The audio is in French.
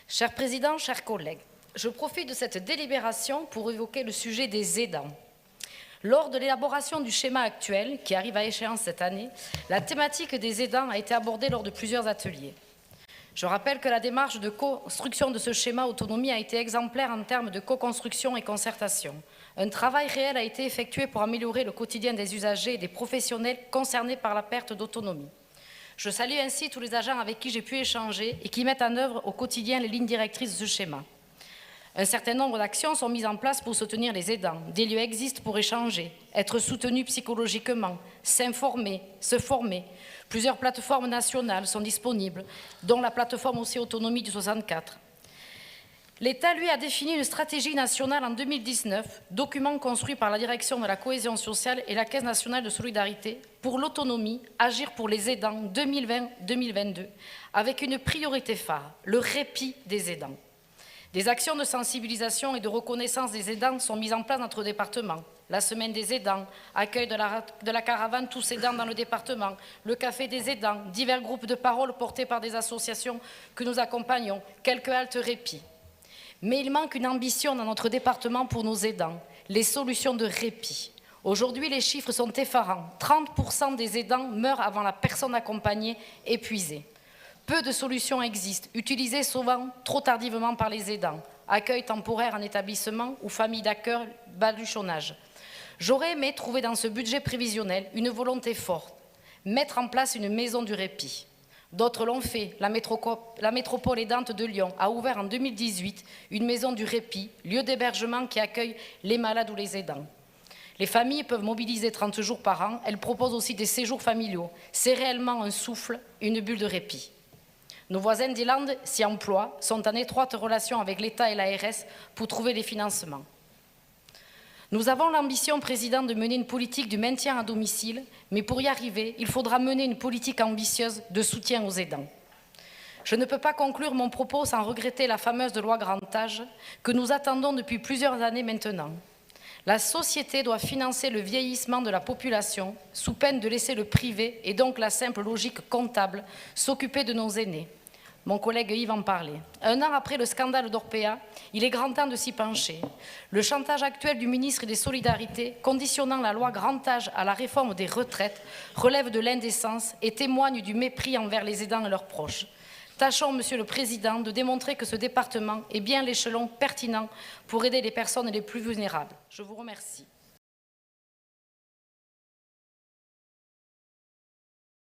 Cher Président, chers collègues, je profite de cette délibération pour évoquer le sujet des aidants. Lors de l'élaboration du schéma actuel, qui arrive à échéance cette année, la thématique des aidants a été abordée lors de plusieurs ateliers. Je rappelle que la démarche de construction de ce schéma autonomie a été exemplaire en termes de co-construction et concertation. Un travail réel a été effectué pour améliorer le quotidien des usagers et des professionnels concernés par la perte d'autonomie. Je salue ainsi tous les agents avec qui j'ai pu échanger et qui mettent en œuvre au quotidien les lignes directrices de ce schéma. Un certain nombre d'actions sont mises en place pour soutenir les aidants. Des lieux existent pour échanger, être soutenus psychologiquement, s'informer, se former. Plusieurs plateformes nationales sont disponibles, dont la plateforme aussi Autonomie du 64. L'État, lui, a défini une stratégie nationale en 2019, document construit par la Direction de la cohésion sociale et la Caisse nationale de solidarité pour l'autonomie, agir pour les aidants 2020-2022, avec une priorité phare, le répit des aidants. Des actions de sensibilisation et de reconnaissance des aidants sont mises en place dans notre département. La semaine des aidants, accueil de la caravane Tous aidants dans le département, le café des aidants, divers groupes de parole portés par des associations que nous accompagnons, quelques haltes répit. Mais il manque une ambition dans notre département pour nos aidants, les solutions de répit. Aujourd'hui, les chiffres sont effarants. 30% des aidants meurent avant la personne accompagnée, épuisée. Peu de solutions existent, utilisées souvent trop tardivement par les aidants. Accueil temporaire en établissement ou famille d'accueil, baluchonnage. J'aurais aimé trouver dans ce budget prévisionnel une volonté forte, mettre en place une maison du répit. D'autres l'ont fait. La métropole aidante de Lyon a ouvert en 2018 une maison du répit, lieu d'hébergement qui accueille les malades ou les aidants. Les familles peuvent mobiliser 30 jours par an. Elles proposent aussi des séjours familiaux. C'est réellement un souffle, une bulle de répit. Nos voisins d'Irlande s'y emploient, sont en étroite relation avec l'État et l'ARS pour trouver les financements. Nous avons l'ambition, Président, de mener une politique du maintien à domicile, mais pour y arriver, il faudra mener une politique ambitieuse de soutien aux aidants. Je ne peux pas conclure mon propos sans regretter la fameuse loi Grand Âge que nous attendons depuis plusieurs années maintenant. La société doit financer le vieillissement de la population sous peine de laisser le privé et donc la simple logique comptable s'occuper de nos aînés. Mon collègue Yves en parlait. Un an après le scandale d'Orpea, il est grand temps de s'y pencher. Le chantage actuel du ministre des Solidarités, conditionnant la loi Grand Âge à la réforme des retraites, relève de l'indécence et témoigne du mépris envers les aidants et leurs proches. Tâchons, Monsieur le Président, de démontrer que ce département est bien l'échelon pertinent pour aider les personnes les plus vulnérables. Je vous remercie.